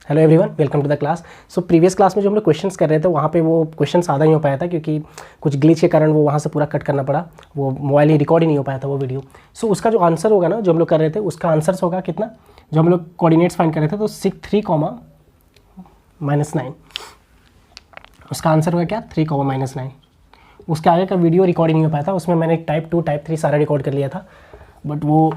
Hello everyone, welcome to the class. So previous class में जो हम लोग क्वेश्चंस कर रहे थे वहाँ पे वो क्वेश्चंस आधा नहीं हो पाया था क्योंकि कुछ ग्लिच के कारण वो वहाँ से पूरा कट करना पड़ा। वो मोबाइल ही रिकॉर्ड ही नहीं हो पाया था वो वीडियो। सो उसका जो आंसर होगा ना, जो हम लोग कर रहे थे, उसका आंसर्स होगा कितना, जो हम लोग कोऑर्डिनेट्स फाइंड कर रहे थे, तो 3,-9 उसका आंसर होगा क्या, 3,-9। उसके आगे का वीडियो रिकॉर्ड नहीं हो पाया था, उसमें मैंने टाइप 2 टाइप 3 सारा रिकॉर्ड कर लिया था, बट वो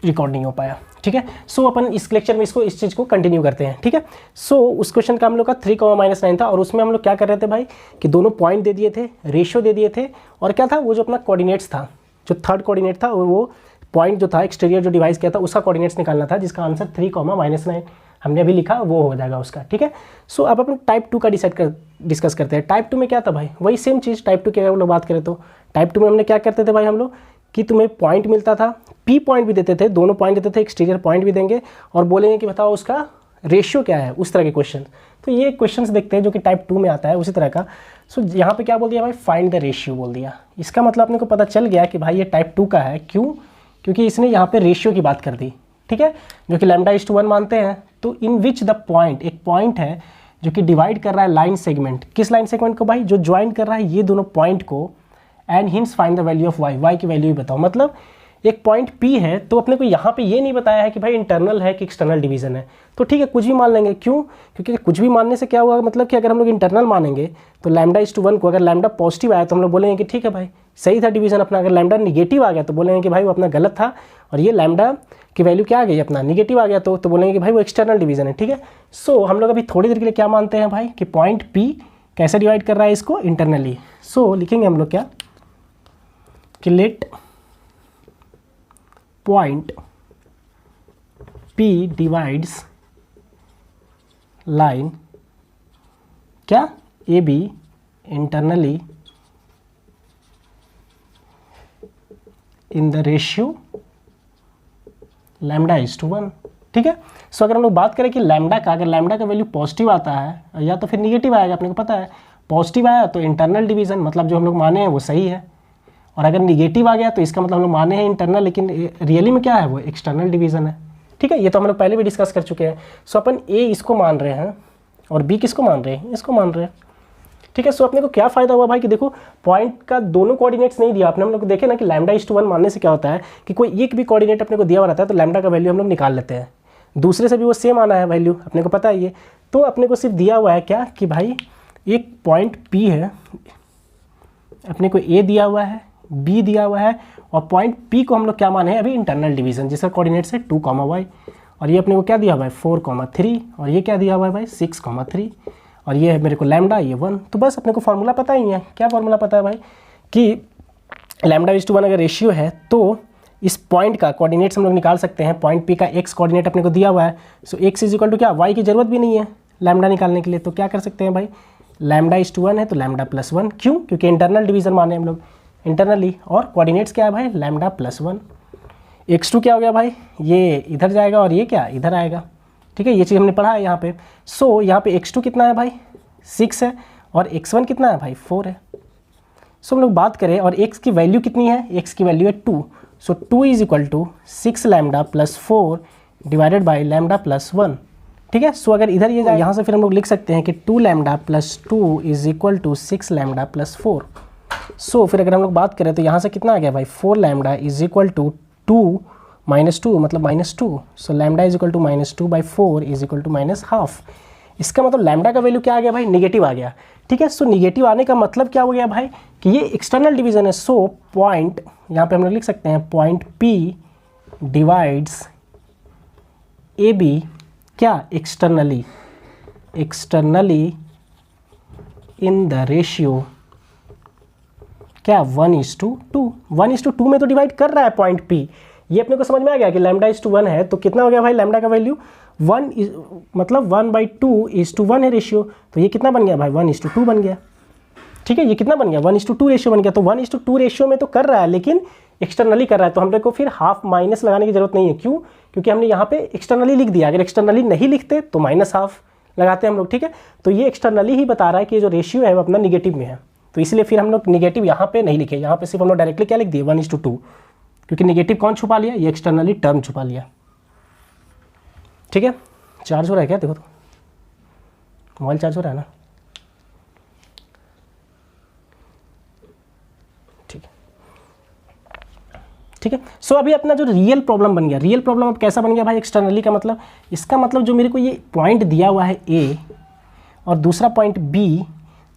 रिकॉर्ड नहीं हो पाया। ठीक है, सो अपन इस लेक्चर में इस चीज़ को कंटिन्यू करते हैं। ठीक है, सो उस क्वेश्चन का हम लोग का 3,-9 था और उसमें हम लोग क्या कर रहे थे भाई कि दोनों पॉइंट दे दिए थे, रेशियो दे दिए थे, और क्या था वो जो अपना कोऑर्डिनेट्स था, जो थर्ड कोऑर्डिनेट था, वो पॉइंट जो था एक्सटीरियर जो डिवाइस किया था उसका कोऑर्डिनेट्स निकालना था, जिसका आंसर 3,-9 हमने अभी लिखा, वो हो जाएगा उसका। ठीक है, सो अब अपन टाइप 2 का डिस्कस करते हैं। टाइप 2 में क्या था भाई, वही सेम चीज़। टाइप 2 की अगर हम लोग बात करें तो टाइप 2 में हमने क्या करते थे भाई, हम लोग कि तुम्हें पॉइंट मिलता था, पी पॉइंट भी देते थे, दोनों पॉइंट देते थे, एक्सटीरियर पॉइंट भी देंगे और बोलेंगे कि बताओ उसका रेशियो क्या है, उस तरह के क्वेश्चन। तो ये क्वेश्चंस देखते हैं जो कि टाइप 2 में आता है उसी तरह का। सो यहाँ पे क्या बोल दिया भाई, फाइंड द रेशियो बोल दिया। इसका मतलब अपने को पता चल गया कि भाई ये टाइप 2 का है। क्यों? क्योंकि इसने यहाँ पे रेशियो की बात कर दी। ठीक है, जो कि λ/1 मानते हैं। तो इन विच द पॉइंट, एक पॉइंट है जो कि डिवाइड कर रहा है लाइन सेगमेंट। किस लाइन सेगमेंट को भाई? जो ज्वाइन कर रहा है ये दोनों पॉइंट को। And hence find the value of y, y की वैल्यू भी बताओ। मतलब एक पॉइंट P है तो अपने को यहाँ पे ये नहीं बताया है कि भाई इंटरनल है कि एक्सटर्नल डिवीजन है। तो ठीक है, कुछ भी मान लेंगे। क्यों? क्योंकि कुछ भी मानने से क्या हुआ, मतलब कि अगर हम लोग इंटरनल मानेंगे तो λ/1 को, अगर लैम्डा पॉजिटिव आया तो हम लोग बोलेंगे कि ठीक है भाई सही था डिवीजन अपना। अगर लैम्डा निगेटिव आ गया तो बोलेंगे कि भाई वो अपना गलत था, और ये लैम्डा की वैल्यू क्या आ गई अपना निगेटिव आ गया तो बोलेंगे कि भाई वो एक्सटर्नल डिवीजन है। ठीक है, सो हम लोग अभी थोड़ी देर के लिए क्या मानते हैं भाई कि पॉइंट P कैसे डिवाइड कर रहा है इसको, इंटरनली। सो लिखेंगे हम लोग क्या कि let point P divides line क्या AB internally in the ratio λ/1। ठीक है, सो अगर हम लोग बात करें कि लैम्डा का, अगर लैम्डा का वैल्यू पॉजिटिव आता है या तो फिर निगेटिव आएगा, अपने को पता है पॉजिटिव आया तो इंटरनल डिवीजन, मतलब जो हम लोग माने हैं वो सही है, और अगर निगेटिव आ गया तो इसका मतलब हम लोग माने हैं इंटरनल, लेकिन रियली में क्या है वो एक्सटर्नल डिवीजन है। ठीक है, ये तो हम लोग पहले भी डिस्कस कर चुके हैं। सो अपन A इसको मान रहे हैं और B किसको मान रहे हैं, इसको मान रहे हैं। ठीक है, सो अपने को क्या फ़ायदा हुआ भाई कि देखो पॉइंट का दोनों कोऑर्डिनेट्स नहीं दिया आपने। हम लोग देखे ना कि λ/1 मानने से क्या होता है कि कोई एक भी कोऑर्डिनेट अपने को दिया हुआ रहता है तो लैम्डा का वैल्यू हम लोग निकाल लेते हैं, दूसरे से भी वो सेम आना है वैल्यू, अपने को पता है ये। तो अपने को सिर्फ दिया हुआ है क्या कि भाई एक पॉइंट P है, अपने को A दिया हुआ है, B दिया हुआ है, और पॉइंट P को हम लोग क्या माने हैं अभी इंटरनल डिवीजन, जिसका कोऑर्डिनेट्स है 2, और ये अपने को क्या दिया हुआ है 4, 3, और ये क्या दिया हुआ है भाई 6, 3, और ये है मेरे को लैम्डा, ये 1। तो बस अपने को फार्मूला पता ही है। क्या फार्मूला पता है भाई कि λ/1 अगर रेशियो है तो इस पॉइंट का कोऑर्डिनेट्स हम लोग निकाल सकते हैं। पॉइंट P का x कोऑर्डिनेट अपने को दिया हुआ है, सो x इज इक्वल टू क्या, y की जरूरत भी नहीं है लैम्डा निकालने के लिए। तो क्या कर सकते हैं भाई, λ/1 है तो λ+1। क्यों? क्योंकि इंटरनल डिवीजन माने हम लोग इंटरनली, और कोऑर्डिनेट्स क्या है भाई λ+1। x2 क्या हो गया भाई, ये इधर जाएगा और ये क्या इधर आएगा। ठीक है, ये चीज़ हमने पढ़ा है यहाँ पे। सो यहाँ पे x2 कितना है भाई 6 है, और x1 कितना है भाई 4 है। सो हम लोग बात करें और x की वैल्यू कितनी है, x की वैल्यू है 2। So 2 is equal to 6λ+4 divided by λ+1। ठीक है, सो अगर इधर ये जाए यहाँ से फिर हम लोग लिख सकते हैं कि 2λ+2 इज इक्वल टू 6λ+4। सो फिर अगर हम लोग बात करें तो यहाँ से कितना आ गया भाई 4λ इज इक्वल टू 2 -2 मतलब -2। So lambda is equal to -2/4 is equal to -12। इसका मतलब लैम्डा का वैल्यू क्या आ गया भाई, निगेटिव आ गया। ठीक है, सो निगेटिव आने का मतलब क्या हो गया भाई कि ये एक्सटर्नल डिवीजन है। सो पॉइंट यहाँ पे हम लोग लिख सकते हैं पॉइंट P डिवाइड्स AB क्या एक्सटर्नली इन द रेशियो क्या 1:2। 1:2 में तो डिवाइड कर रहा है पॉइंट P। ये अपने को समझ में आ गया कि λ/1 है तो कितना हो गया भाई लैम्डा का वैल्यू 1 मतलब 1/2:1 है रेशियो। तो ये कितना बन गया भाई 1:2 बन गया। ठीक है, ये कितना बन गया 1:2 रेशियो बन गया। तो 1:2 रेशियो में तो कर रहा है लेकिन एक्सटर्नली कर रहा है, तो हमने को फिर हाफ माइनस लगाने की जरूरत नहीं है। क्यों? क्योंकि हमने यहाँ पे एक्सटर्नली लिख दिया। अगर एक्सटर्नली नहीं लिखते तो -12 लगाते हैं हम लोग। ठीक है, तो ये एक्सटर्नली ही बता रहा है कि जो रेशियो है वो अपना निगेटिव में है, तो इसलिए फिर हम लोग निगेटिव यहाँ पे नहीं लिखे, यहाँ पे सिर्फ हम लोग डायरेक्टली क्या लिख दिए 1:2, क्योंकि निगेटिव कौन छुपा लिया, ये एक्सटर्नली टर्म छुपा लिया। ठीक है, चार्ज हो रहा है क्या? देखो तो मोबाइल चार्ज हो रहा है ना? ठीक है, ठीक है। सो अभी अपना जो रियल प्रॉब्लम बन गया, रियल प्रॉब्लम अब कैसा बन गया भाई? एक्सटर्नली का मतलब, इसका मतलब जो मेरे को ये पॉइंट दिया हुआ है ए और दूसरा पॉइंट बी,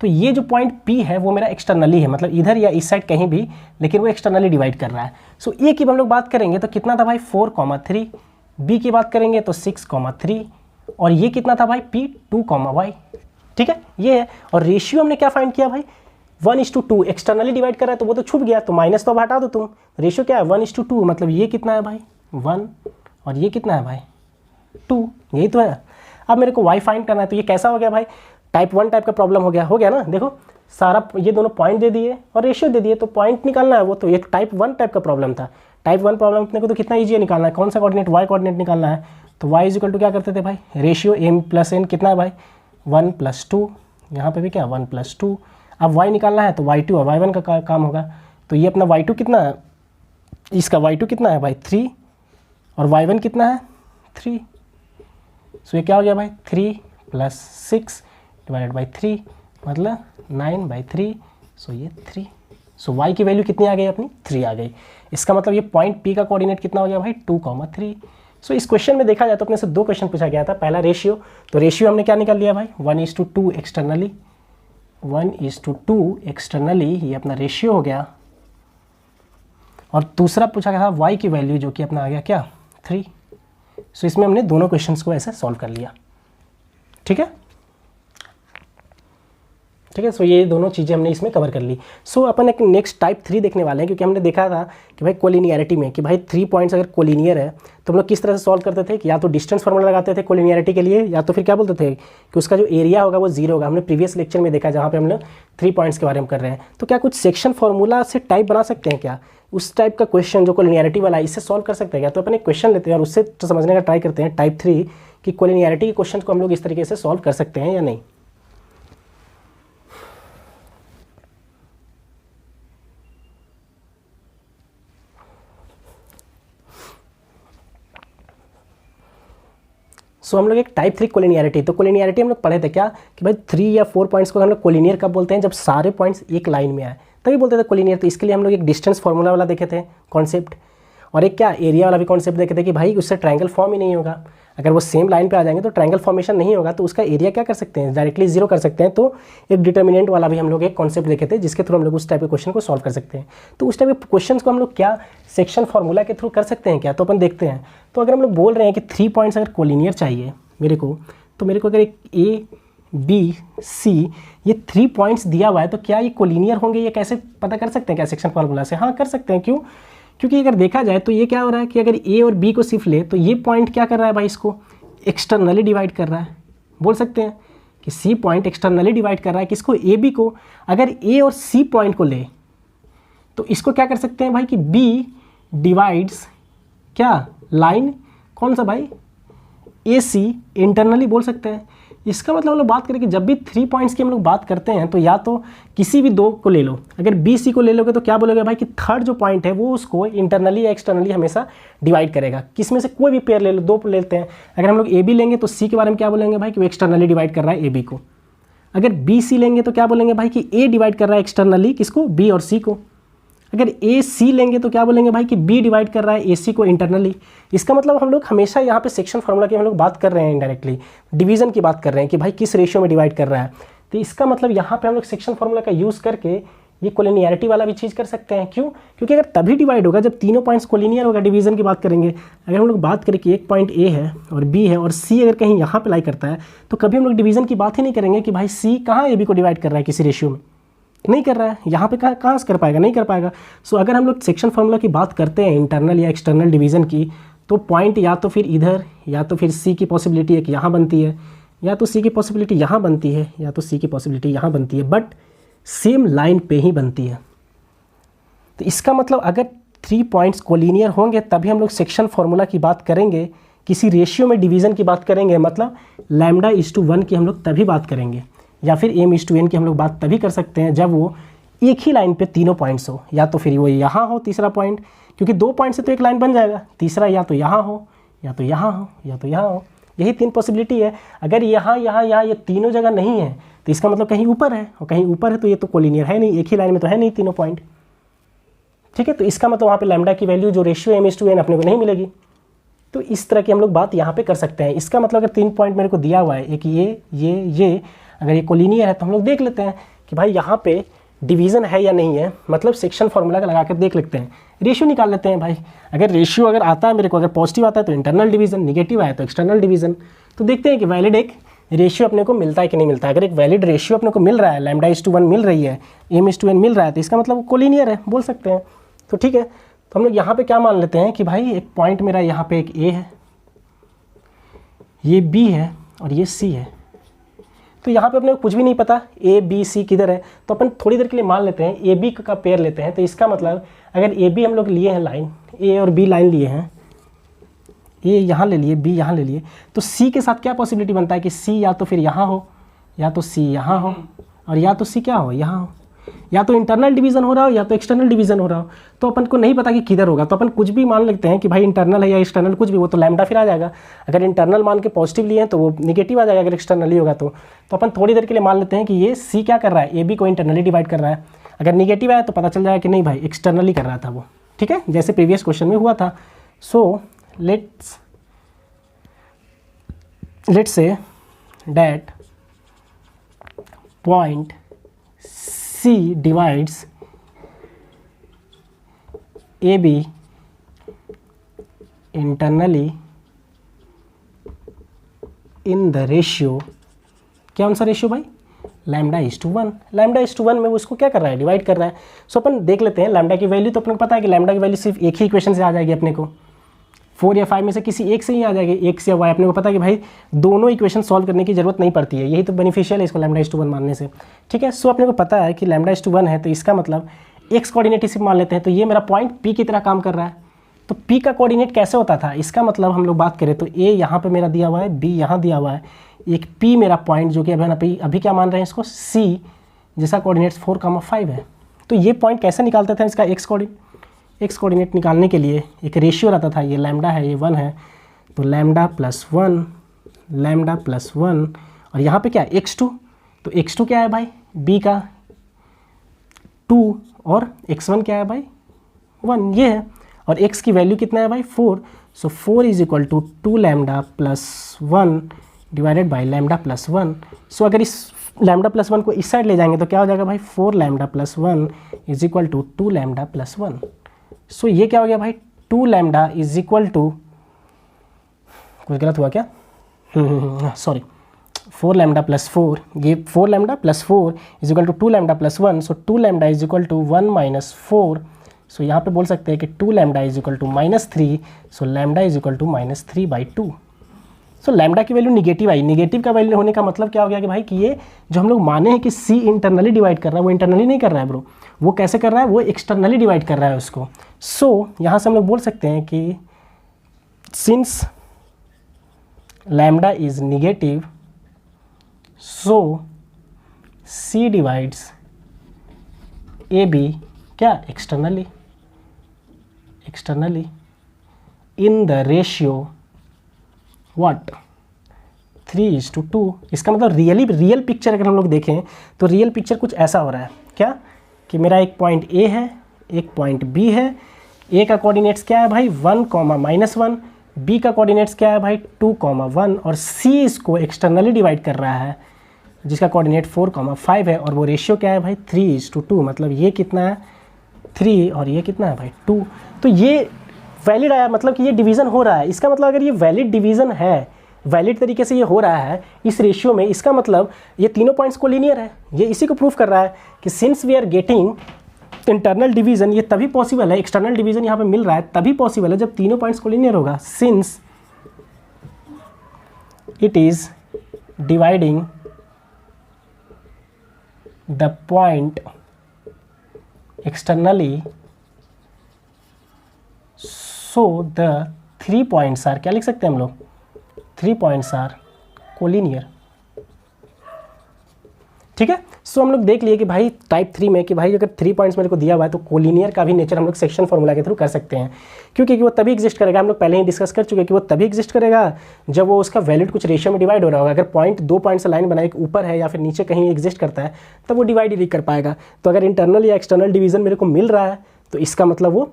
तो ये जो पॉइंट P है वो मेरा एक्सटर्नली है, मतलब इधर या इस साइड कहीं भी, लेकिन वो एक्सटर्नली डिवाइड कर रहा है। सो ए की हम लोग बात करेंगे तो कितना था भाई? 4,3। बी की बात करेंगे तो 6,3, और ये कितना था भाई? P 2,y। ठीक है, ये है। और रेशियो हमने क्या फाइंड किया भाई? 1:2। एक्सटर्नली डिवाइड कर रहा है तो वो तो छुप गया, तो माइनस तो अब हटा दो तुम। रेशियो क्या है? 1:2, मतलब ये कितना है भाई? 1, और ये कितना है भाई? 2, यही तो है। अब मेरे को y फाइंड करना है, तो ये कैसा हो गया भाई? टाइप 1 टाइप का प्रॉब्लम हो गया ना? देखो सारा ये दोनों पॉइंट दे दिए और रेशियो दे दिए, तो पॉइंट निकालना है, वो तो एक टाइप 1 टाइप का प्रॉब्लम था। टाइप 1 प्रॉब्लम अपने को तो कितना ईजी है निकालना है, कौन सा कोऑर्डिनेट? y कोऑर्डिनेट निकालना है। तो y इज इक्वल टू क्या करते थे भाई? रेशियो m प्लस n, कितना है भाई? 1+2, यहाँ पे भी क्या? 1+2। अब y निकालना है तो y2 और y1 का काम होगा। तो ये अपना y2 कितना है? इसका y2 कितना है भाई? 3, और y1 कितना है? 3। सो ये क्या हो गया भाई? 3 + 6 डिवाइडेड बाई 3, मतलब 9/3। सो ये 3। सो y की वैल्यू कितनी आ गई अपनी? 3 आ गई। इसका मतलब ये पॉइंट P का कोऑर्डिनेट कितना हो गया भाई? 2,3। सो इस क्वेश्चन में देखा जाए तो अपने से 2 क्वेश्चन पूछा गया था। पहला रेशियो, तो रेशियो हमने क्या निकाल लिया भाई? 1:2 एक्सटर्नली, 1:2 एक्सटर्नली, ये अपना रेशियो हो गया। और दूसरा पूछा गया था y की वैल्यू, जो कि अपना आ गया क्या? 3। सो इसमें हमने दोनों क्वेश्चंस को ऐसे सॉल्व कर लिया। ठीक है, ठीक है। सो ये दोनों चीज़ें हमने इसमें कवर कर ली। सो अपन एक नेक्स्ट टाइप 3 देखने वाले हैं, क्योंकि हमने देखा था कि भाई कोलिनियरिटी में, कि भाई 3 पॉइंट्स अगर कोलिनियर है तो हम लोग किस तरह से सॉल्व करते थे, कि या तो डिस्टेंस फार्मूला लगाते थे कोलिनियरिटी के लिए, या तो फिर क्या बोलते थे कि उसका जो एरिया होगा वो 0 होगा। हमने प्रीवियस लेक्चर में देखा जहाँ पे हम लोग 3 पॉइंट्स के बारे में कर रहे हैं। तो क्या कुछ सेक्शन फार्मूला से टाइप बना सकते हैं क्या? उस टाइप का क्वेश्चन जो कोलिनियरिटी वाला है, इससे सॉल्व कर सकते हैं क्या? तो अपन एक क्वेश्चन लेते हैं और उससे तो समझने का ट्राई करते हैं टाइप 3 कि कोलिनियरिटी के क्वेश्चन को हम लोग इस तरीके से सॉल्व कर सकते हैं या नहीं। सो हम लोग एक टाइप 3 कोलिनियरिटी, तो कोलिनियरिटी हम लोग पढ़े थे क्या कि भाई 3 या 4 पॉइंट्स को हम लोग कोलिनियर कब बोलते हैं? जब सारे पॉइंट्स एक लाइन में आए तभी बोलते थे कोलिनियर। तो इसके लिए हम लोग एक डिस्टेंस फार्मूला वाला देखे थे कॉन्सेप्ट, और एक क्या एरिया वाला भी कॉन्सेप्ट देखे थे कि भाई उससे ट्रायंगल फॉर्म ही नहीं होगा। अगर वो सेम लाइन पे आ जाएंगे तो ट्रायंगल फॉर्मेशन नहीं होगा, तो उसका एरिया क्या कर सकते हैं? डायरेक्टली 0 कर सकते हैं। तो एक डिटर्मिनेंट वाला भी हम लोग एक कॉन्सेप्ट देखे थे, जिसके थ्रू हम लोग उस टाइप के क्वेश्चन को सॉल्व कर सकते हैं। तो उस टाइप के क्वेश्चन को हम लोग क्या सेक्शन फार्मूला के थ्रू कर सकते हैं क्या? तो अपन देखते हैं। तो अगर हम लोग बोल रहे हैं कि 3 पॉइंट्स अगर कोलिनियर चाहिए मेरे को, तो मेरे को अगर एक A, B, C ये 3 पॉइंट्स दिया हुआ है, तो क्या ये कोलिनियर होंगे? ये कैसे पता कर सकते हैं क्या सेक्शन फार्मूला से? हाँ कर सकते हैं। क्यों? क्योंकि अगर देखा जाए तो ये क्या हो रहा है कि अगर A और B को सिर्फ ले तो ये पॉइंट क्या कर रहा है भाई? इसको एक्सटर्नली डिवाइड कर रहा है। बोल सकते हैं कि C पॉइंट एक्सटर्नली डिवाइड कर रहा है किसको? AB को। अगर A और C पॉइंट को ले तो इसको क्या कर सकते हैं भाई कि B डिवाइड्स क्या? लाइन कौन सा भाई? AC इंटरनली बोल सकते हैं। इसका मतलब हम लोग बात करें कि जब भी 3 पॉइंट्स की हम लोग बात करते हैं तो या तो किसी भी 2 को ले लो। अगर BC को ले लोगे तो क्या बोलोगे भाई कि थर्ड जो पॉइंट है वो उसको इंटरनली या एक्सटर्नली हमेशा डिवाइड करेगा। किस में से कोई भी पेयर ले लो, 2 लेते हैं। अगर हम लोग AB लेंगे तो C के बारे में क्या बोलेंगे भाई कि वो एक्सटर्नली डिवाइड कर रहा है AB को। अगर BC लेंगे तो क्या बोलेंगे भाई कि A डिवाइड कर रहा है एक्सटर्नली किसको? B और C को। अगर AC लेंगे तो क्या बोलेंगे भाई कि B डिवाइड कर रहा है AC को इंटरनली। इसका मतलब हम लोग हमेशा यहाँ पे सेक्शन फार्मूला की हम लोग बात कर रहे हैं, इनडायरेक्टली डिवीजन की बात कर रहे हैं कि भाई किस रेशियो में डिवाइड कर रहा है। तो इसका मतलब यहाँ पे हम लोग सेक्शन फार्मूला का यूज़ करके ये कोलिनियरिटी वाला भी चीज़ कर सकते हैं। क्यों? क्योंकि अगर तभी डिवाइड होगा जब तीनों पॉइंट्स कोलिनियर होगा। डिवीजन की बात करेंगे, अगर हम लोग बात करें कि एक पॉइंट A है और B है और C अगर कहीं यहाँ पे लाई करता है तो कभी हम लोग डिवीजन की बात ही नहीं करेंगे कि भाई C कहाँ AB को डिवाइड कर रहा है किसी रेशियो में। नहीं कर रहा है, यहाँ पे कहाँ से कर पाएगा? नहीं कर पाएगा। सो अगर हम लोग सेक्शन फार्मूला की बात करते हैं इंटरनल या एक्सटर्नल डिवीज़न की, तो पॉइंट या तो फिर इधर या तो फिर C की पॉसिबिलिटी एक यहाँ बनती है, या तो C की पॉसिबिलिटी यहाँ बनती है, या तो C की पॉसिबिलिटी यहाँ बनती है, बट सेम लाइन पे ही बनती है। तो इसका मतलब अगर 3 पॉइंट्स कोलिनियर होंगे तभी हम लोग सेक्शन फार्मूला की बात करेंगे, किसी रेशियो में डिवीज़न की बात करेंगे, मतलब λ:1 की हम लोग तभी बात करेंगे, या फिर m:n की हम लोग बात तभी कर सकते हैं जब वो एक ही लाइन पे तीनों पॉइंट्स हो। या तो फिर वो यहाँ हो तीसरा पॉइंट, क्योंकि 2 पॉइंट से तो एक लाइन बन जाएगा, तीसरा या तो यहाँ हो या तो यहाँ हो या तो यहाँ हो। यही 3 पॉसिबिलिटी है। अगर यहाँ यहाँ यहाँ ये तीनों जगह नहीं है तो इसका मतलब कहीं ऊपर है, और कहीं ऊपर है तो ये तो कोलिनियर है नहीं, एक ही लाइन में तो है नहीं तीनों पॉइंट। ठीक है, तो इसका मतलब वहाँ पे लैम्डा की वैल्यू जो रेशियो m/n अपने को नहीं मिलेगी। तो इस तरह की हम लोग बात यहाँ पे कर सकते हैं। इसका मतलब अगर 3 पॉइंट मेरे को दिया हुआ है, एक ये अगर ये कोलिनियर है तो हम लोग देख लेते हैं कि भाई यहाँ पे डिवीज़न है या नहीं है, मतलब सेक्शन फार्मूला का लगा कर देख लेते हैं, रेशियो निकाल लेते हैं भाई। अगर रेशियो अगर आता है मेरे को, अगर पॉजिटिव आता है तो इंटरनल डिवीज़न, निगेटिव आया तो एक्सटर्नल डिवीज़न। तो देखते हैं कि वैलिड एक रेशियो अपने को मिलता है कि नहीं मिलता है। अगर एक वैलिड रेशियो अपने को मिल रहा है, λ/1 मिल रही है, m/n मिल रहा है, तो इसका मतलब कोलिनियर है, बोल सकते हैं। तो ठीक है, तो हम लोग यहाँ पे क्या मान लेते हैं कि भाई एक पॉइंट मेरा यहाँ पे एक A है, ये B है और ये C है। तो यहाँ पे अपने को कुछ भी नहीं पता A B C किधर है, तो अपन थोड़ी देर के लिए मान लेते हैं A B का पेयर लेते हैं। तो इसका मतलब अगर A B हम लोग लिए हैं लाइन, A और B लाइन लिए हैं, A यहाँ ले लिए, B यहाँ ले लिए, तो C के साथ क्या पॉसिबिलिटी बनता है कि C या तो फिर यहाँ हो, या तो C यहाँ हो, और या तो C क्या हो, यहाँ हो। या तो इंटरनल डिवीज़न हो रहा हो या तो एक्सटर्नल डिवीज़न हो रहा हो। तो अपन को नहीं पता कि किधर होगा, तो अपन कुछ भी मान लेते हैं कि भाई इंटरनल है या एक्सटर्नल, कुछ भी, वो तो लैम्डा फिर आ जाएगा। अगर इंटरनल मान के पॉजिटिव लिए हैं तो वो निगेटिव आ जाएगा, अगर एक्सटर्नली होगा तो अपन थोड़ी देर के लिए मान लेते हैं कि ये C क्या कर रहा है, AB को इंटरनली डिवाइड कर रहा है। अगर निगेटिव आया तो पता चल जाएगा कि नहीं भाई एक्सटर्नली कर रहा था वो। ठीक है, जैसे प्रीवियस क्वेश्चन में हुआ था। So let's say that point C divides AB internally in the ratio, क्या सा रेशियो भाई, λ/1। λ/1 में वो इसको क्या कर रहा है, डिवाइड कर रहा है। सो अपन देख लेते हैं लैम्डा की वैल्यू। तो अपने को पता है कि लैम्डा की वैल्यू सिर्फ एक ही इक्वेशन से आ जाएगी अपने को, 4 या 5 में से किसी एक से ही आ जाएगी, x या y। अपने को पता है कि भाई दोनों इक्वेशन सॉल्व करने की जरूरत नहीं पड़ती है, यही तो बेनिफिशियल है इसको λ/1 मानने से। ठीक है, सो अपने को पता है कि λ/1 है, तो इसका मतलब x कोऑर्डिनेट इसे मान लेते हैं। तो ये मेरा पॉइंट P की तरह काम कर रहा है। तो P का कोऑर्डिनेट कैसे होता था, इसका मतलब हम लोग बात करें तो A यहाँ पे मेरा दिया हुआ है, B यहाँ दिया हुआ है, एक P मेरा पॉइंट जो कि अभी क्या मान रहे हैं इसको, C, जिसका कोऑर्डिनेट्स 4,5 है। तो ये पॉइंट कैसे निकालते थे इसका x कोऑर्डिनेट निकालने के लिए एक रेशियो रहता था, ये लैम्डा है, ये 1 है, तो λ+1 और यहाँ पे क्या है x2। तो x2 क्या है भाई, b का 2 और x1 क्या है भाई 1, ये है। और x की वैल्यू कितना है भाई 4। So 4 is equal to 2λ+1 divided by λ+1। So अगर इस λ+1 को इस साइड ले जाएंगे तो क्या हो जाएगा भाई 4λ+1 इज इक्वल टू 2λ+1। सो ये क्या हो गया भाई 2λ इज इक्वल टू, कुछ गलत हुआ क्या, सॉरी, 4λ+4, ये 4λ+4 is equal to 2λ+1। So 2λ is equal to 1 - 4। So यहाँ पे बोल सकते हैं कि 2λ is equal to -3। So λ is equal to -3/2। So lambda की वैल्यू निगेटिव आई। निगेटिव का वैल्यू होने का मतलब क्या हो गया कि भाई कि ये जो हम लोग माने हैं कि C इंटरनली डिवाइड कर रहा है, वो इंटरनली नहीं कर रहा है ब्रो, वो कैसे कर रहा है, वो एक्सटर्नली डिवाइड कर रहा है उसको। सो यहाँ से हम लोग बोल सकते हैं कि since lambda is negative so C divides AB क्या externally in the ratio what 3:2। इसका मतलब रियल पिक्चर अगर हम लोग देखें तो रियल पिक्चर कुछ ऐसा हो रहा है क्या कि मेरा एक पॉइंट A है, एक पॉइंट B है। A का कोऑर्डिनेट्स क्या है भाई 1, -1, B का कोऑर्डिनेट्स क्या है भाई 2, 1 और C इसको एक्सटर्नली डिवाइड कर रहा है जिसका कोऑर्डिनेट 4, 5 है और वो रेशियो क्या है भाई 3:2। मतलब ये कितना है 3 और ये कितना है भाई 2। तो ये वैलिड आया, मतलब कि ये डिवीज़न हो रहा है। इसका मतलब अगर ये वैलिड डिवीज़न है, वैलिड तरीके से ये हो रहा है इस रेशियो में, इसका मतलब ये तीनों पॉइंट्स को लीनियर है। ये इसी को प्रूव कर रहा है कि since we are getting internal division, ये तभी पॉसिबल है, एक्सटर्नल डिवीज़न यहाँ पे मिल रहा है तभी पॉसिबल है जब तीनों पॉइंट्स को लीनियर होगा। Since it is dividing the point externally so the 3 points are, क्या लिख सकते हैं हम लोग, 3 पॉइंट्स आर कोलिनियर। ठीक है। सो हम लोग देख लिए कि भाई टाइप 3 में कि भाई अगर 3 पॉइंट्स मेरे को दिया हुआ है तो कोलिनियर का भी नेचर हम लोग सेक्शन फार्मूला के थ्रू कर सकते हैं, क्योंकि वो तभी एग्जिस्ट करेगा, हम लोग पहले ही डिस्कस कर चुके हैं कि वो तभी एग्जिस्ट करेगा जब वो उसका वैल्यूड कुछ रेशियो में डिवाइड हो रहा होगा। अगर पॉइंट 2 पॉइंट से लाइन बनाए ऊपर है या फिर नीचे कहीं एग्जिस्ट करता है तब वो डिवाइड ही नहीं कर पाएगा। तो अगर इंटरनल या एक्सटर्नल डिवीजन मेरे को मिल रहा है तो इसका मतलब वो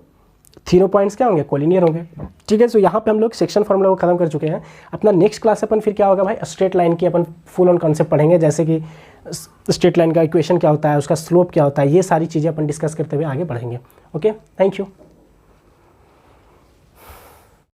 तीनों पॉइंट्स क्या होंगे, कोलिनियर होंगे। ठीक है। सो यहाँ पे हम लोग सेक्शन फार्मूला को खत्म कर चुके हैं। अपना नेक्स्ट क्लास अपन फिर क्या होगा भाई, स्ट्रेट लाइन की अपन फुल ऑन कॉन्सेप्ट पढ़ेंगे, जैसे कि स्ट्रेट लाइन का इक्वेशन क्या होता है, उसका स्लोप क्या होता है, ये सारी चीज़ें अपन डिस्कस करते हुए आगे बढ़ेंगे। Okay, thank you.